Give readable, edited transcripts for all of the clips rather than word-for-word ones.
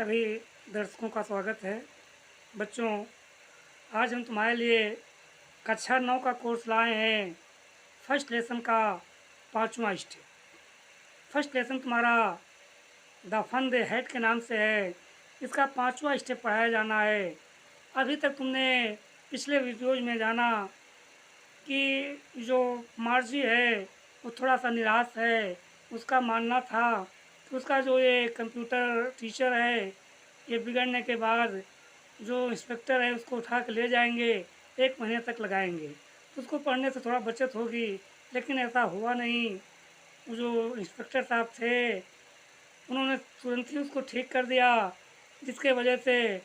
सभी दर्शकों का स्वागत है। बच्चों, आज हम तुम्हारे लिए कक्षा 9 का कोर्स लाए हैं। फर्स्ट लेसन का 5वां स्टेप। फर्स्ट लेसन तुम्हारा द फन दे हेड के नाम से है। इसका 5वां स्टेप पढ़ाया जाना है। अभी तक तुमने पिछले वीडियोज में जाना कि जो मार्जी है वो थोड़ा सा निराश है। उसका मानना था कि उसका जो ये कंप्यूटर टीचर है, ये बिगड़ने के बाद जो इंस्पेक्टर है उसको उठा के ले जाएंगे, 1 महीने तक लगाएंगे तो उसको पढ़ने से थोड़ा बचत होगी। लेकिन ऐसा हुआ नहीं। वो जो इंस्पेक्टर साहब थे उन्होंने तुरंत ही उसको ठीक कर दिया, जिसके वजह से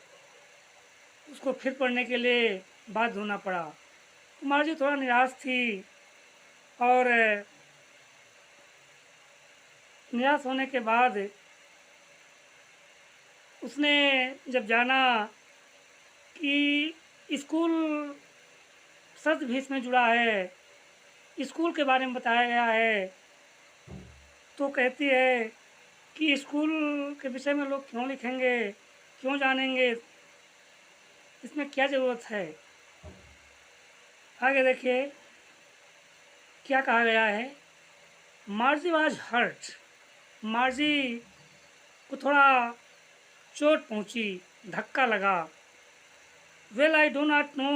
उसको फिर पढ़ने के लिए बाध्य होना पड़ा। मार्जी थोड़ा निराश थी और निराश होने के बाद उसने जब जाना कि स्कूल शब्द भी इसमें जुड़ा है, स्कूल के बारे में बताया गया है, तो कहती है कि स्कूल के विषय में लोग क्यों लिखेंगे, क्यों जानेंगे, इसमें क्या ज़रूरत है। आगे देखिए क्या कहा गया है। Margie was hurt. मार्जी को थोड़ा चोट पहुंची, धक्का लगा। Well I do not know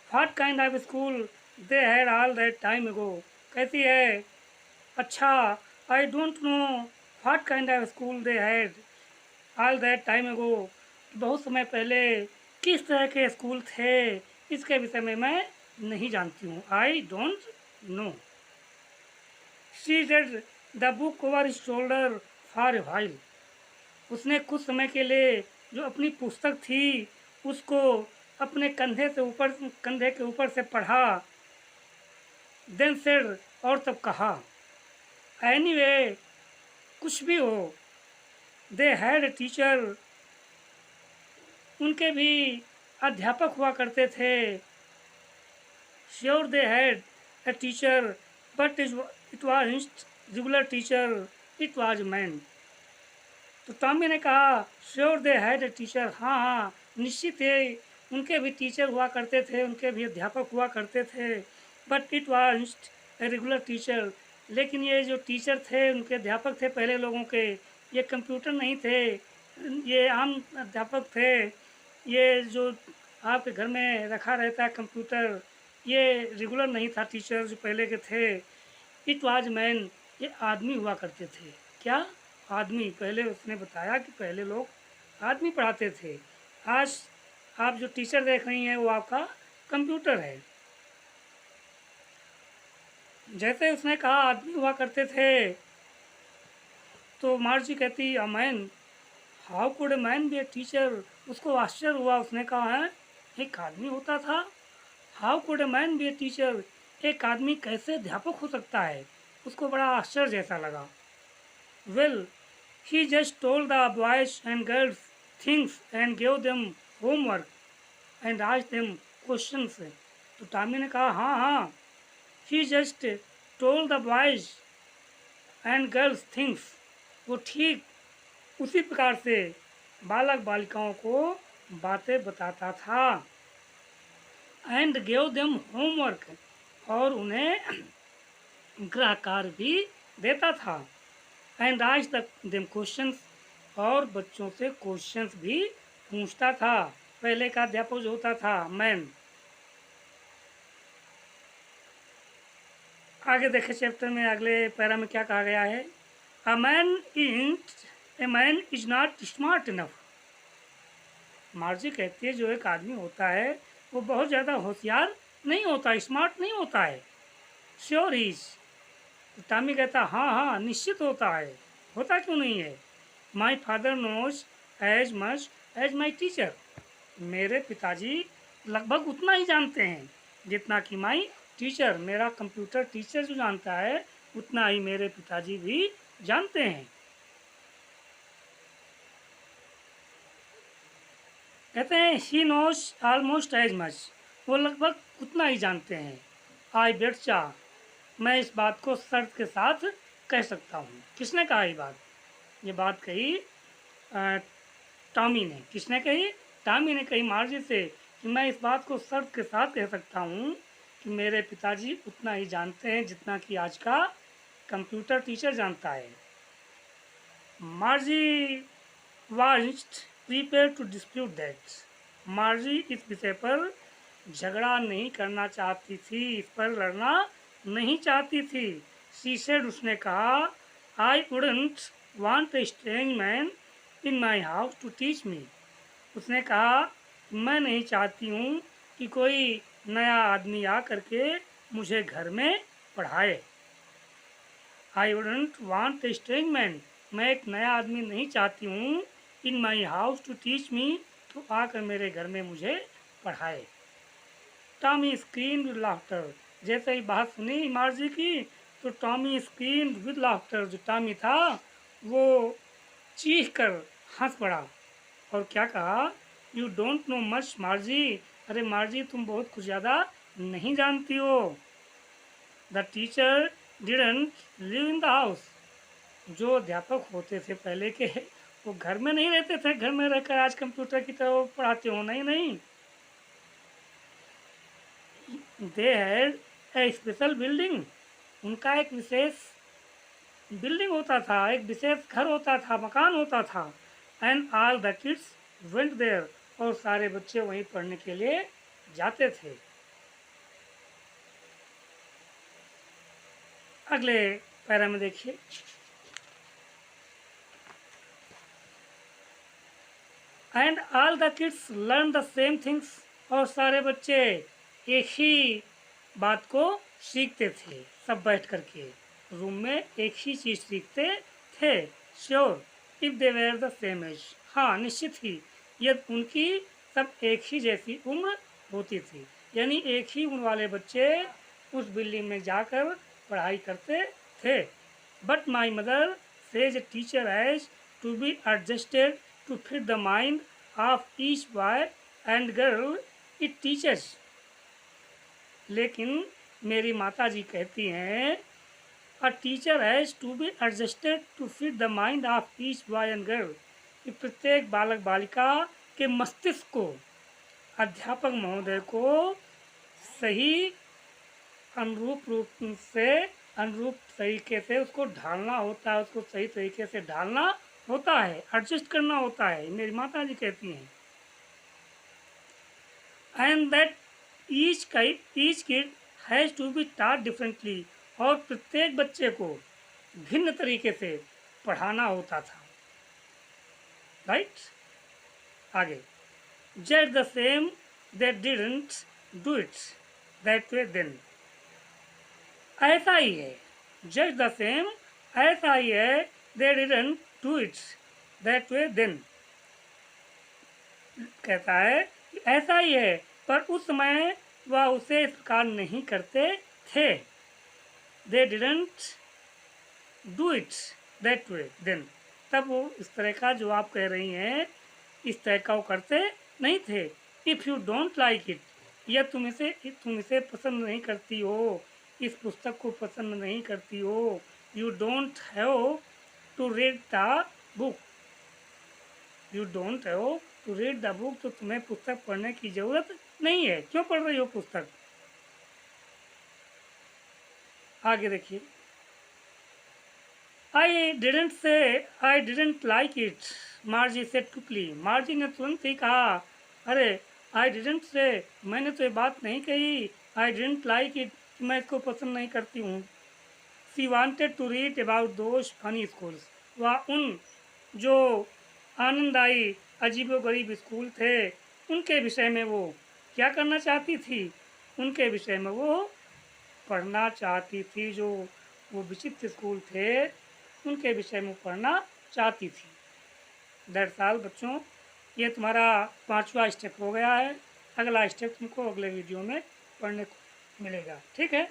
what kind of school they had all that time ago. कहती है अच्छा, I don't know what kind of school they had all that time ago. बहुत समय पहले किस तरह के स्कूल थे, इसके विषय में मैं नहीं जानती हूँ। I don't know. She read the book over shoulder for a while. उसने कुछ समय के लिए जो अपनी पुस्तक थी उसको अपने कंधे के ऊपर से पढ़ा। देन सेड, और तब कहा, एनीवे, कुछ भी हो, दे हैड ए टीचर, उनके भी अध्यापक हुआ करते थे। Sure they had a teacher but it was regular teacher, it was man. तो टॉमी ने कहा sure they had a teacher, हाँ हाँ निश्चित है उनके भी टीचर हुआ करते थे, उनके भी अध्यापक हुआ करते थे। But it was a regular teacher, लेकिन ये जो टीचर थे, उनके अध्यापक थे पहले लोगों के, ये कंप्यूटर नहीं थे, ये आम अध्यापक थे। ये जो आपके घर में रखा रहता है कंप्यूटर, ये रेगुलर नहीं था टीचर जो पहले के थे। इट वाज मैन, ये आदमी हुआ करते थे। क्या? आदमी। पहले उसने बताया कि पहले लोग आदमी पढ़ाते थे। आज आप जो टीचर देख रही हैं वो आपका कंप्यूटर है। जैसे उसने कहा आदमी हुआ करते थे, तो मार्जी कहती a man, how could a man B a teacher. उसको आश्चर्य हुआ, उसने कहा है एक आदमी होता था। How could a man B a teacher, एक आदमी कैसे अध्यापक हो सकता है। उसको बड़ा आश्चर्य जैसा लगा। Well, he just told the boys and girls things and gave them homework and asked them questions. तो टॉमी ने कहा हाँ हाँ, he just told the boys and girls things, वो ठीक उसी प्रकार से बालक बालिकाओं को बातें बताता था। and gave them homework, और उन्हें गृह कार्य भी देता था। एंड आज तक देम क्वेश्चंस, और बच्चों से क्वेश्चंस भी पूछता था। पहले का अध्यापक जो होता था मैन। आगे देखे चैप्टर में अगले पैरा में क्या कहा गया है। A man is not smart enough. मार्जी कहती है जो एक आदमी होता है वो बहुत ज़्यादा होशियार नहीं होता, स्मार्ट नहीं होता है। Sure is. टॉमी कहता हाँ हाँ निश्चित होता है, होता क्यों नहीं है। My father knows as much as my teacher. मेरे पिताजी लगभग उतना ही जानते हैं जितना कि माई टीचर, मेरा कंप्यूटर टीचर जो जानता है उतना ही मेरे पिताजी भी जानते हैं। कहते हैं he knows almost as much, वो लगभग उतना ही जानते हैं। आई बेटचा, मैं इस बात को शर्त के साथ कह सकता हूँ। किसने कहा ये बात? ये बात कही टॉमी ने, किसने कही? टॉमी ने कही मार्जी से कि मैं इस बात को शर्त के साथ कह सकता हूँ कि मेरे पिताजी उतना ही जानते हैं जितना कि आज का कंप्यूटर टीचर जानता है। Margie was prepare to dispute that. Margie इस विषय पर झगड़ा नहीं करना चाहती थी, इस पर लड़ना नहीं चाहती थी। शी सेड, उसने कहा, I wouldn't want a strange man in my house to teach me. उसने कहा, मैं नहीं चाहती हूँ कि कोई नया आदमी आ करके मुझे घर में पढ़ाए। I wouldn't want a strange man, मैं एक नया आदमी नहीं चाहती हूँ in my house to teach me, तो आकर मेरे घर में मुझे पढ़ाए। Tommy scream with laughter. जैसे ही बात सुनी मार्जी की तो टॉमी स्क्रीन विद लाफ्टर, जो टॉमी था वो चीख कर हंस पड़ा और क्या कहा, you don't know much Margie. अरे मार्जी, तुम बहुत कुछ ज़्यादा नहीं जानती हो। The teacher didn't live in the house. जो अध्यापक होते थे पहले के, वो घर में नहीं रहते थे, घर में रहकर आज कंप्यूटर की तरह पढ़ाते हो, नहीं नहीं। They had a special building. उनका एक विशेष बिल्डिंग होता था, एक विशेष घर होता था, मकान होता था। And all the kids went there, और सारे बच्चे वहीं पढ़ने के लिए जाते थे। अगले पैरा में देखिए, and all the kids learn the same things, और सारे बच्चे एक ही बात को सीखते थे, सब बैठ करके रूम में एक ही चीज़ सीखते थे। Sure if they were the same age, हाँ निश्चित ही यदि उनकी सब एक ही जैसी उम्र होती थी, यानी एक ही उम्र वाले बच्चे उस बिल्डिंग में जाकर पढ़ाई करते थे। But my mother says a teacher has to be adjusted to fit the mind of each boy and girl it teaches. लेकिन मेरी माता जी कहती हैं, a teacher has to be adjusted to fit the mind of each boy and girl, कि प्रत्येक बालक बालिका के मस्तिष्क को अध्यापक महोदय को सही अनुरूप तरीके से उसको ढालना होता है, उसको सही तरीके से ढालना होता है, एडजस्ट करना होता है, मेरी माता जी कहती हैं। And that each kid has to be taught differently, और प्रत्येक बच्चे को भिन्न तरीके से पढ़ाना होता था। राइट, आगे, just the same they didn't do it that way then. ऐसा ही है, जस्ट द सेम, ऐसा ही है, they didn't do it that way then. कहता है कि ऐसा ही है, पर उस समय वह उसे इस प्रकार नहीं करते थे। They didn't do it that way then, तब वो इस तरह का जो आप कह रही हैं इस तरह का वो करते नहीं थे। If you don't like it, या तुम इसे पसंद नहीं करती हो, इस पुस्तक को पसंद नहीं करती हो, you don't have to read the book, you don't have to read the book, तो तुम्हें पुस्तक पढ़ने की ज़रूरत नहीं है, क्यों पढ़ रही हो पुस्तक। आगे देखिए, आई डिडेंट लाइक इट, मार्जी से क्विकली। मार्जी ने तुरंत ही कहा, अरे आई डिडेंट से, मैंने तो ये बात नहीं कही, आई डिडेंट लाइक इट, मैं इसको पसंद नहीं करती हूँ। She wanted to read about those funny schools, वह उन जो आनंददायी अजीबोगरीब स्कूल थे उनके विषय में वो क्या करना चाहती थी, उनके विषय में वो पढ़ना चाहती थी। जो वो विचित्र स्कूल थे उनके विषय में पढ़ना चाहती थी। दैट्स ऑल बच्चों, ये तुम्हारा 5वां स्टेप हो गया है। अगला स्टेप तुमको अगले वीडियो में पढ़ने को मिलेगा, ठीक है।